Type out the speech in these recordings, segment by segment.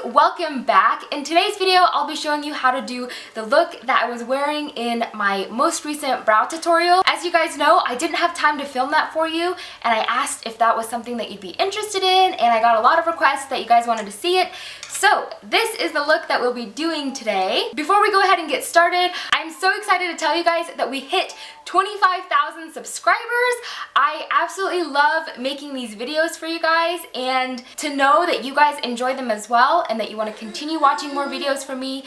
welcome back. In today's video, I'll be showing you how to do the look that I was wearing in my most recent brow tutorial. As you guys know, I didn't have time to film that for you, and I asked if that was something that you'd be interested in, and I got a lot of requests that you guys wanted to see it. So this is the look that we'll be doing today. Before we go ahead and get started, I'm so excited to tell you guys that we hit 25,000 subscribers. I absolutely love making these videos for you guys, and to know that you guys enjoy them as well and that you want to continue watching more videos from me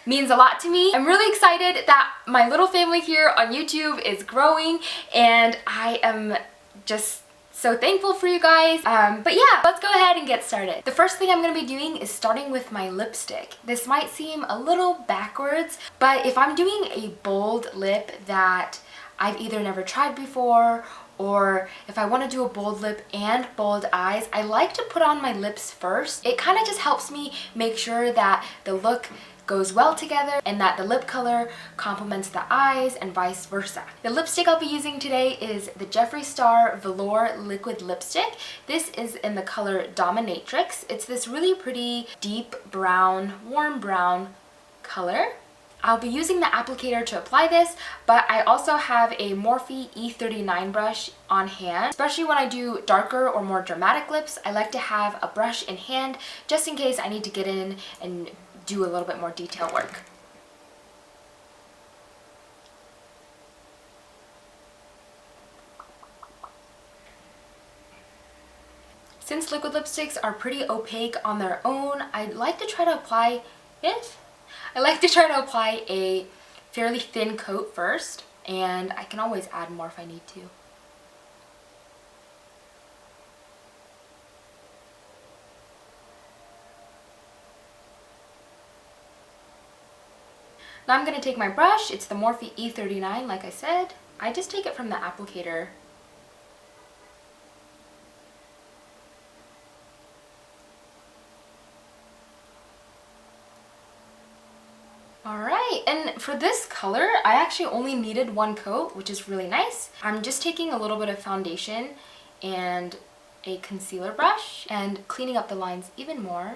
means a lot to me. I'm really excited that my little family here on YouTube is growing, and I am just so thankful for you guys. But yeah, let's go ahead and get started. The first thing I'm going to be doing is starting with my lipstick. This might seem a little backwards, but if I'm doing a bold lip that I've either never tried before, or if I want to do a bold lip and bold eyes, I like to put on my lips first. It kind of just helps me make sure that the look goes well together and that the lip color complements the eyes and vice versa. The lipstick I'll be using today is the Jeffree Star Velour liquid lipstick. This is in the color Dominatrix. It's this really pretty deep brown, warm brown color. I'll be using the applicator to apply this, but I also have a Morphe E39 brush on hand. Especially when I do darker or more dramatic lips, I like to have a brush in hand just in case I need to get in and do a little bit more detail work. Since liquid lipsticks are pretty opaque on their own, I like to try to apply a fairly thin coat first, and I can always add more if I need to. Now I'm going to take my brush. It's the Morphe E39, like I said. I just take it from the applicator. Alright, and for this color, I actually only needed one coat, which is really nice. I'm just taking a little bit of foundation and a concealer brush and cleaning up the lines even more.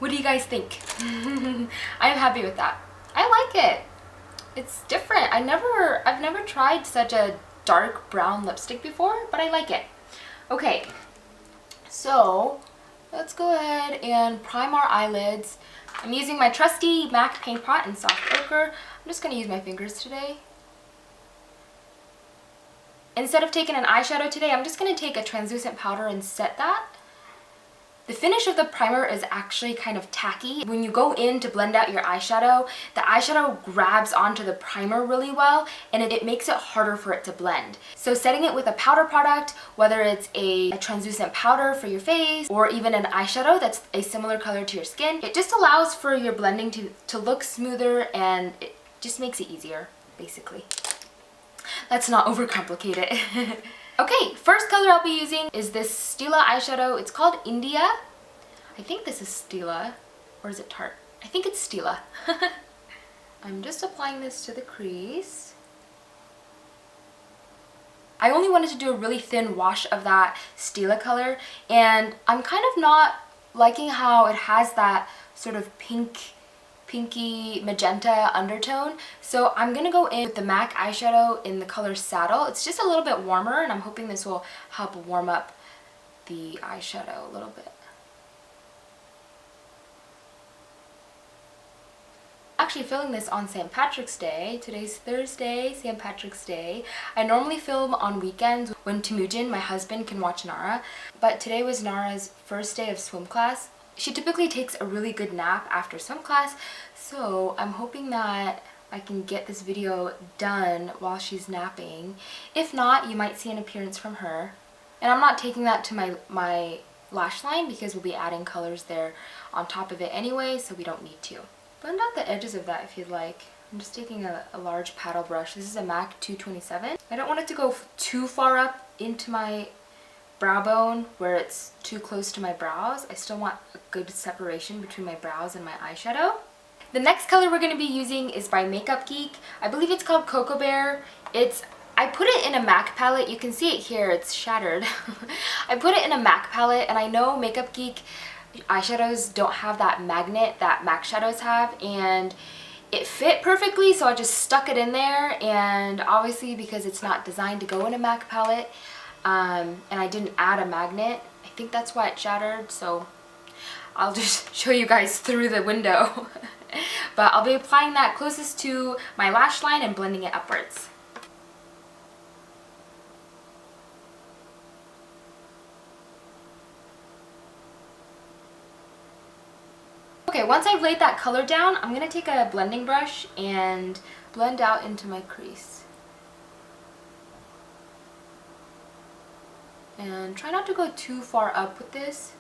What do you guys think? I'm happy with that. I like it. It's different. I've never tried such a dark brown lipstick before, but I like it. Okay, so let's go ahead and prime our eyelids. I'm using my trusty MAC paint pot in soft ochre. I'm just going to use my fingers today. Instead of taking an eyeshadow today, I'm just going to take a translucent powder and set that. The finish of the primer is actually kind of tacky. When you go in to blend out your eyeshadow, the eyeshadow grabs onto the primer really well, and it makes it harder for it to blend. So setting it with a powder product, whether it's a translucent powder for your face or even an eyeshadow that's a similar color to your skin, it just allows for your blending to look smoother, and it just makes it easier, basically. Let's not overcomplicate it. Okay, first color I'll be using is this Stila eyeshadow. It's called India. I think this is Stila, or is it Tart? I think it's Stila. I'm just applying this to the crease. I only wanted to do a really thin wash of that Stila color, and I'm kind of not liking how it has that sort of pinky magenta undertone, so I'm gonna go in with the MAC eyeshadow in the color Saddle. It's just a little bit warmer, and I'm hoping this will help warm up the eyeshadow a little bit. Actually filming this on St. Patrick's Day. Today's Thursday, St. Patrick's Day. I normally film on weekends when Temujin, my husband, can watch Nara, but today was Nara's first day of swim class. She typically takes a really good nap after swim class, so I'm hoping that I can get this video done while she's napping. If not, you might see an appearance from her. And I'm not taking that to my lash line because we'll be adding colors there on top of it anyway, so we don't need to. Blend out the edges of that if you'd like. I'm just taking a large paddle brush. This is a MAC 227. I don't want it to go too far up into my brow bone where it's too close to my brows. I still want a good separation between my brows and my eyeshadow. The next color we're going to be using is by Makeup Geek. I believe it's called Cocoa Bear. I put it in a MAC palette. You can see it here, it's shattered. I put it in a MAC palette, and I know Makeup Geek eyeshadows don't have that magnet that MAC shadows have, and it fit perfectly, so I just stuck it in there. And obviously because it's not designed to go in a MAC palette, and I didn't add a magnet, I think that's why it shattered, so I'll just show you guys through the window. But I'll be applying that closest to my lash line and blending it upwards. Okay, once I've laid that color down, I'm going to take a blending brush and blend out into my crease. And try not to go too far up with this.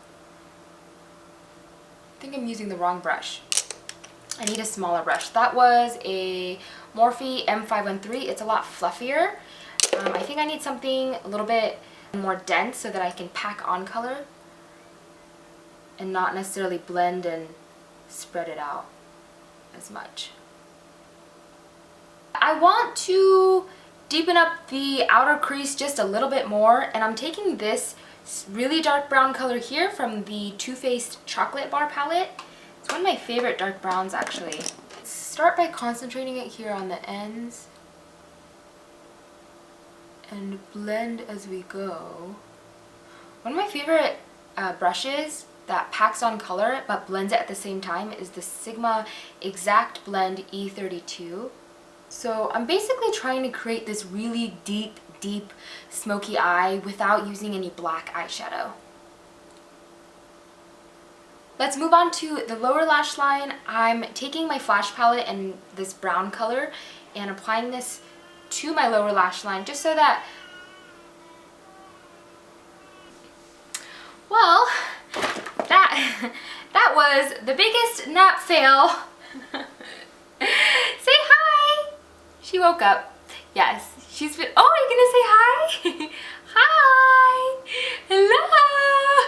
I think I'm using the wrong brush. I need a smaller brush. That was a Morphe M513. It's a lot fluffier. I think I need something a little bit more dense so that I can pack on color and not necessarily blend and spread it out as much. I want to deepen up the outer crease just a little bit more, and I'm taking this really dark brown color here from the Too Faced Chocolate Bar palette. It's one of my favorite dark browns actually. Start by concentrating it here on the ends and blend as we go. One of my favorite brushes that packs on color but blends it at the same time is the Sigma Exact Blend E32. So I'm basically trying to create this really deep smoky eye without using any black eyeshadow. Let's move on to the lower lash line. I'm taking my Flash palette and this brown color and applying this to my lower lash line just so that, well, that was the biggest nap fail. Say hi! She woke up. Yes, she's been, oh, are you gonna say hi? Hi! Hello!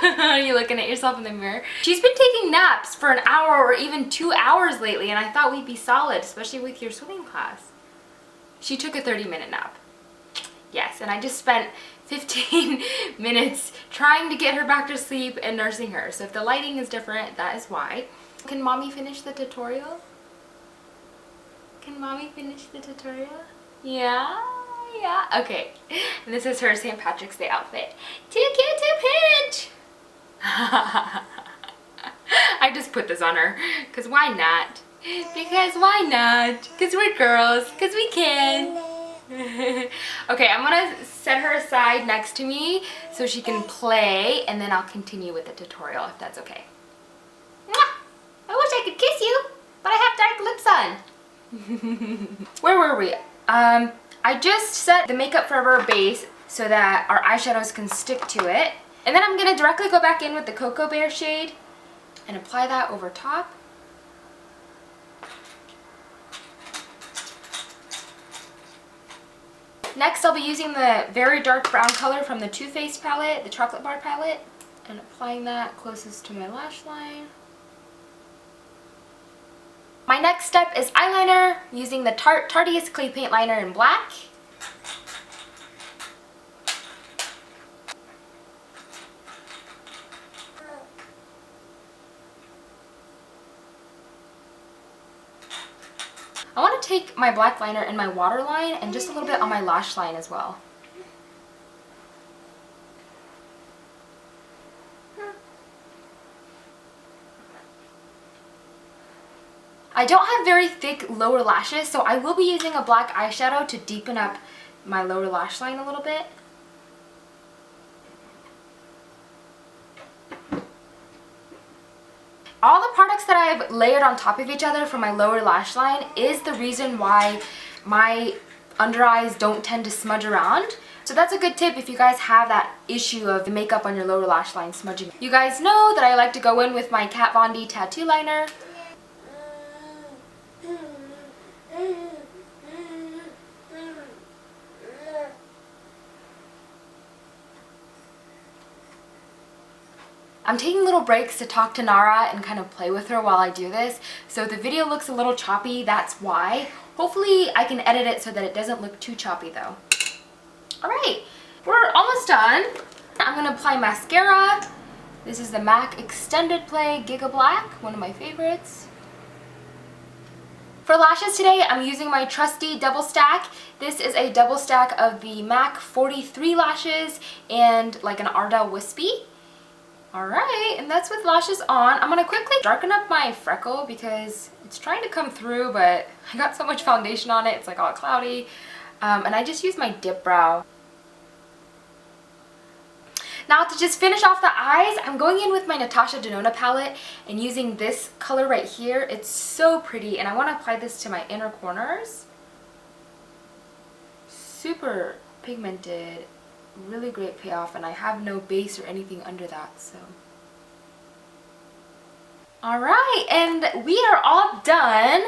Are you looking at yourself in the mirror? She's been taking naps for an hour or even 2 hours lately, and I thought we'd be solid, especially with your swimming class. She took a 30-minute nap. Yes, and I just spent 15 minutes trying to get her back to sleep and nursing her. So if the lighting is different, that is why. Can mommy finish the tutorial? Can mommy finish the tutorial? Yeah? Yeah? Okay. And this is her St. Patrick's Day outfit. Too cute to pinch! I just put this on her. Because why not? Because why not? Because we're girls. Because we can. Okay, I'm gonna set her aside next to me so she can play, and then I'll continue with the tutorial if that's okay. Mwah! I wish I could kiss you, but I have dark lips on. Where were we? I just set the Makeup Forever base so that our eyeshadows can stick to it, and then I'm gonna directly go back in with the Cocoa Bear shade and apply that over top. Next, I'll be using the very dark brown color from the Too Faced palette, the Chocolate Bar palette, and applying that closest to my lash line. My next step is eyeliner, using the Tart Tartiest Clay Paint Liner in black. I want to take my black liner in my waterline and just a little bit on my lash line as well. I don't have very thick lower lashes, so I will be using a black eyeshadow to deepen up my lower lash line a little bit. All the products that I've layered on top of each other for my lower lash line is the reason why my under eyes don't tend to smudge around. So that's a good tip if you guys have that issue of the makeup on your lower lash line smudging. You guys know that I like to go in with my Kat Von D tattoo liner. I'm taking little breaks to talk to Nara and kind of play with her while I do this. So if the video looks a little choppy, that's why. Hopefully I can edit it so that it doesn't look too choppy though. Alright, we're almost done. I'm going to apply mascara. This is the MAC Extended Play Giga Black, one of my favorites. For lashes today, I'm using my trusty double stack. This is a double stack of the MAC 43 lashes and like an Ardell Wispy. Alright, and that's with lashes on. I'm going to quickly darken up my freckle because it's trying to come through, but I got so much foundation on it, it's like all cloudy. And I just used my dip brow. Now to just finish off the eyes, I'm going in with my Natasha Denona palette and using this color right here. It's so pretty, and I want to apply this to my inner corners. Super pigmented, really great payoff, and I have no base or anything under that, so. Alright, and we are all done.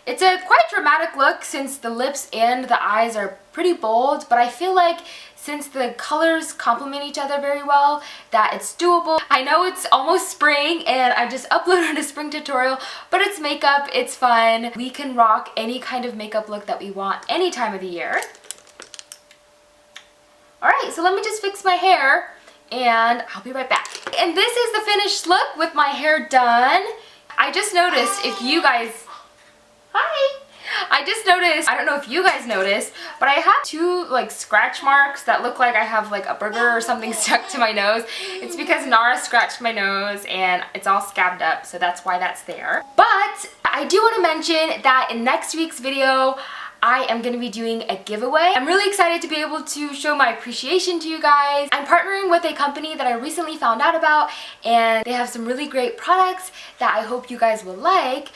It's a quite dramatic look since the lips and the eyes are pretty bold, but I feel like since the colors complement each other very well, that it's doable. I know it's almost spring and I just uploaded a spring tutorial, but it's makeup, it's fun. We can rock any kind of makeup look that we want any time of the year. Alright, so let me just fix my hair and I'll be right back. And this is the finished look with my hair done. I just noticed if you guys... Hi! I just noticed, I don't know if you guys noticed, but I have two like scratch marks that look like I have like a burger or something stuck to my nose. It's because Nara scratched my nose and it's all scabbed up, so that's why that's there. But I do want to mention that in next week's video, I am going to be doing a giveaway. I'm really excited to be able to show my appreciation to you guys. I'm partnering with a company that I recently found out about, and they have some really great products that I hope you guys will like.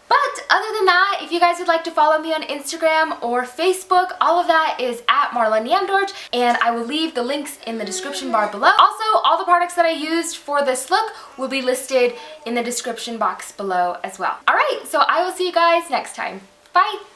But other than that, if you guys would like to follow me on Instagram or Facebook, all of that is at Marla Nyamdorj, and I will leave the links in the description bar below. Also, all the products that I used for this look will be listed in the description box below as well. Alright, so I will see you guys next time. Bye!